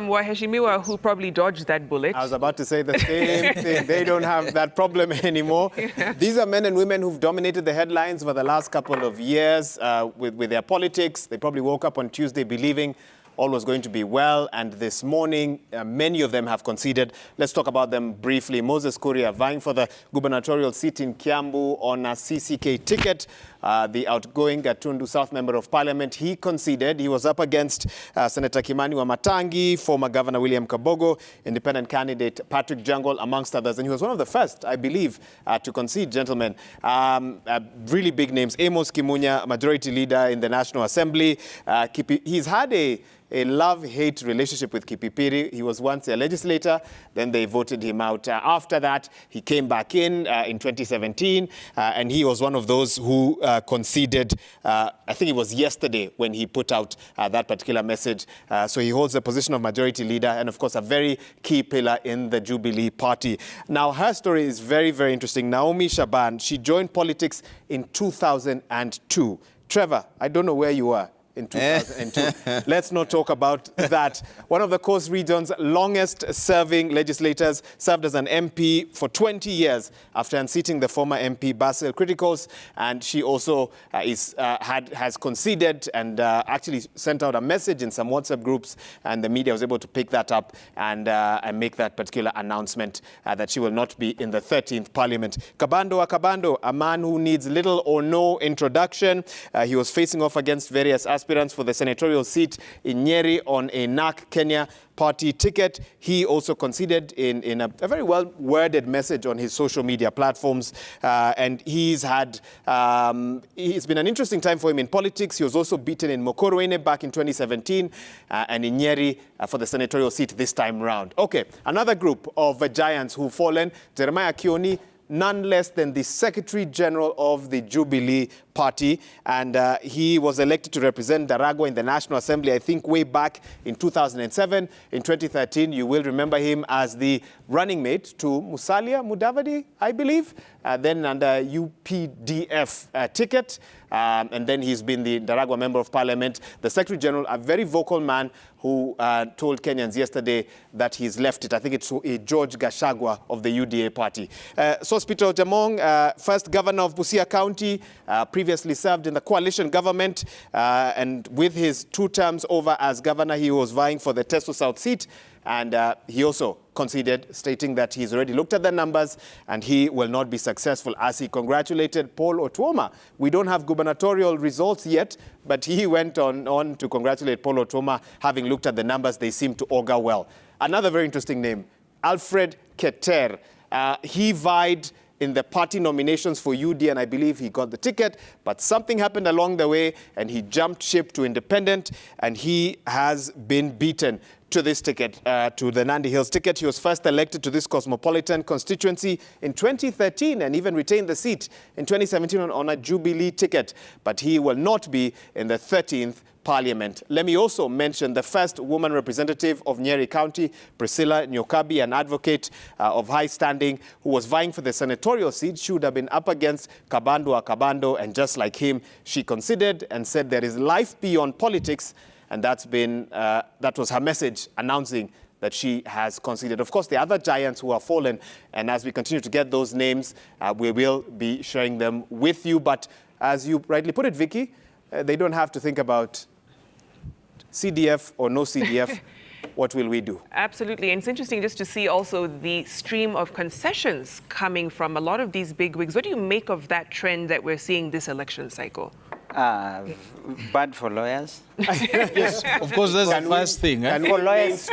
Waheshimiwa who probably dodged that bullet. I was about to say the same thing. They don't have that problem anymore. Yeah. These are men and women who've dominated the headlines for the last couple of years with their politics. They probably woke up on Tuesday believing all was going to be well, and this morning, many of them have conceded. Let's talk about them briefly. Moses Kuria vying for the gubernatorial seat in Kiambu on a CCK ticket. The outgoing Gatundu South Member of Parliament, he conceded. He was up against Senator Kimani Wamatangi, former Governor William Kabogo, independent candidate Patrick Jangol, amongst others. And he was one of the first, I believe, to concede, gentlemen. Really big names. Amos Kimunya, Majority Leader in the National Assembly. He's had a love-hate relationship with Kipipiri. He was once a legislator, then they voted him out. After that, he came back in 2017, and he was one of those who conceded. I think it was yesterday when he put out that particular message. So he holds the position of majority leader and, of course, a very key pillar in the Jubilee Party. Now, her story is very, very interesting. Naomi Shaban, she joined politics in 2002. Trevor, I don't know where you are in 2002. Let's not talk about that. One of the Coast Region's longest-serving legislators, served as an MP for 20 years after unseating the former MP Basil Criticos, and she also has conceded and actually sent out a message in some WhatsApp groups, and the media was able to pick that up and make that particular announcement that she will not be in the 13th Parliament. Kabando Akabando, a man who needs little or no introduction. He was facing off against various aspirants for the senatorial seat in Nyeri on a NARC Kenya party ticket. He also conceded in a very well-worded message on his social media platforms. And it's been an interesting time for him in politics. He was also beaten in Mokorowene back in 2017 and in Nyeri for the senatorial seat this time round. Okay, another group of giants who've fallen. Jeremiah Kioni, none less than the Secretary General of the Jubilee Party, and he was elected to represent Daragwa in the National Assembly, I think, way back in 2007. In 2013, you will remember him as the running mate to Musalia Mudavadi, I believe, then under UPDF ticket, and then he's been the Daragwa Member of Parliament, the Secretary General, a very vocal man who told Kenyans yesterday that he's left it. I think it's George Gachagua of the UDA party. Sospito Jamong, first governor of Busia County, previously served in the coalition government, and with his 2 terms over as governor, he was vying for the Teso South seat, and he also conceded, stating that he's already looked at the numbers and he will not be successful, as he congratulated Paul Otuoma. We don't have gubernatorial results yet, but he went on to congratulate Paul Otuoma. Having looked at the numbers, they seem to augur well. Another very interesting name, Alfred Keter. He vied in the party nominations for UD, and I believe he got the ticket, but something happened along the way and he jumped ship to independent, and he has been beaten to this ticket, to the Nandi Hills ticket. He was first elected to this cosmopolitan constituency in 2013 and even retained the seat in 2017 on a Jubilee ticket, but he will not be in the 13th Parliament. Let me also mention the first woman representative of Nyeri County, Priscilla Nyokabi, an advocate of high standing who was vying for the senatorial seat. She would have been up against Kabando Akabando, and just like him, she considered and said there is life beyond politics, and that was her message announcing that she has conceded. Of course, the other giants who have fallen, and as we continue to get those names, we will be sharing them with you. But as you rightly put it, Vicky, they don't have to think about CDF or no CDF. What will we do? Absolutely. And it's interesting just to see also the stream of concessions coming from a lot of these bigwigs. What do you make of that trend that we're seeing this election cycle? Bad for lawyers. Yes, of course, that's the first thing. And for lawyers,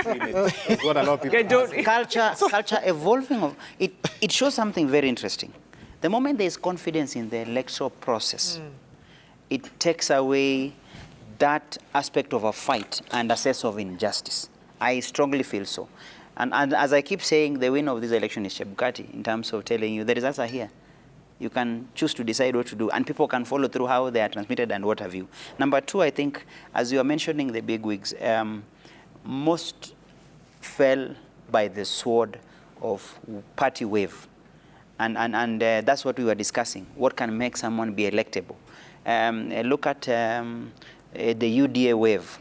what a lot of people culture evolving. It shows something very interesting. The moment there is confidence in the electoral process, it takes away that aspect of a fight and a sense of injustice. I strongly feel so. And as I keep saying, the winner of this election is Chebukati, in terms of telling you the results are here. You can choose to decide what to do, and people can follow through how they are transmitted and what have you. Number 2, I think, as you are mentioning the bigwigs, most fell by the sword of party wave. And that's what we were discussing. What can make someone be electable? Look at the UDA wave.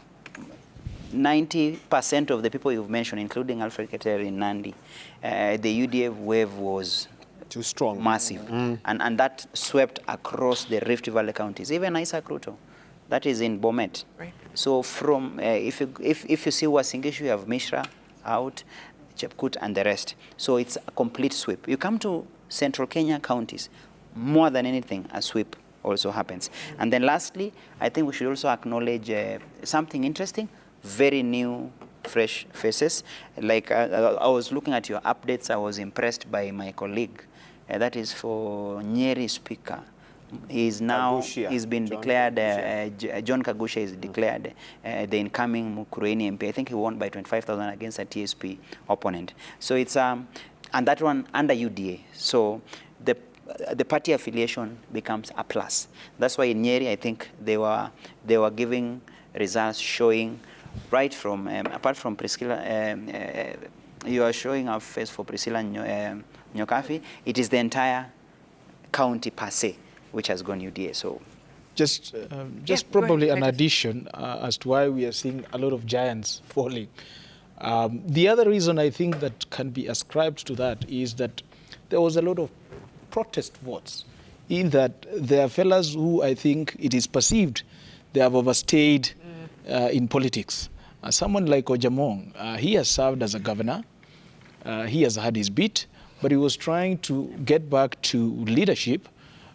90% of the people you've mentioned, including Alfred Keter in Nandi, the UDF wave was Too strong. massive. And that swept across the Rift Valley counties, even Isaac Ruto. That is in Bomet. Right. So from, if you see Wasingishu, you have Mishra out, Chepkut, and the rest. So it's a complete sweep. You come to Central Kenya counties, more than anything, a sweep also happens. And then lastly, I think we should also acknowledge something interesting, very new, fresh faces. Like I was looking at your updates, I was impressed by my colleague. That is for Nyeri Speaker. He's now, Kagushia. he's been John declared, Kagushia. John Kagushia is declared the incoming Mukurweini MP. I think he won by 25,000 against a TSP opponent. So it's, and that one under UDA. So the party affiliation becomes a plus. That's why in Nyeri, I think they were giving results showing right from, apart from Priscilla, you are showing a face for Priscilla Nyokafi, it is the entire county per se which has gone UDA. So Just go probably ahead, an Titus. addition as to why we are seeing a lot of giants falling. The other reason I think that can be ascribed to that is that there was a lot of protest votes, in that there are fellas who I think it is perceived they have overstayed in politics. Someone like Ojamong, he has served as a governor, he has had his beat, but he was trying to get back to leadership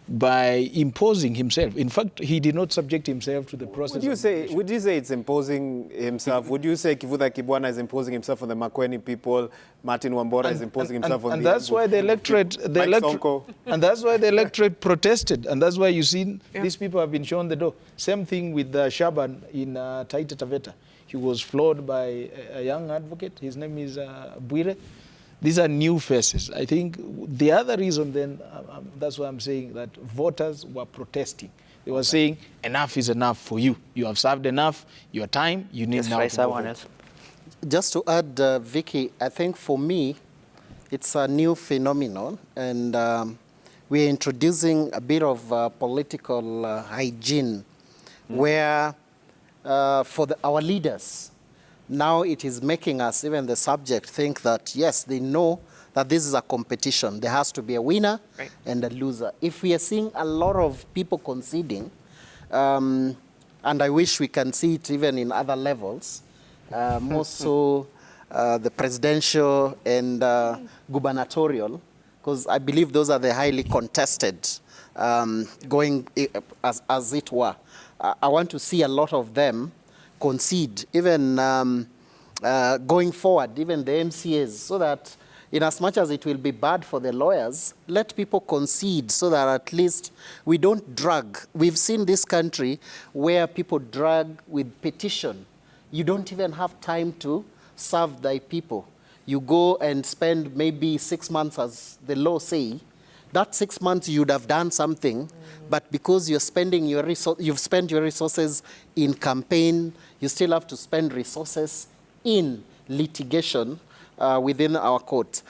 by imposing himself. In fact, he did not subject himself to the process. Would you say it's imposing himself? Would you say Kivutha Kibwana is imposing himself on the Makueni people? Martin Wambora is imposing himself on and the... that's why the electorate, and that's why the electorate protested, and that's why you see these people have been shown the door. Same thing with Shaban in Taita Taveta. He was floored by a young advocate. His name is Bwire. These are new faces. I think the other reason then, that's why I'm saying that voters were protesting. They were saying, enough is enough for you. You have served enough, your time, you need let's now try to someone vote. else. Just to add, Vicky, I think for me, it's a new phenomenon, and we're introducing a bit of political hygiene, where for our leaders, now it is making us, even the subject, think that, yes, they know that this is a competition. There has to be a winner and a loser. If we are seeing a lot of people conceding, and I wish we can see it even in other levels, more so the presidential and gubernatorial, because I believe those are the highly contested, going as it were. I want to see a lot of them concede, even going forward, even the MCAs, so that in as much as it will be bad for the lawyers, let people concede so that at least we don't drag. We've seen this country where people drag with petition. You don't even have time to serve thy people. You go and spend maybe 6 months, as the law say. That 6 months you would have done something, but because you're spending your you've spent your resources in campaign, you still have to spend resources in litigation within our court.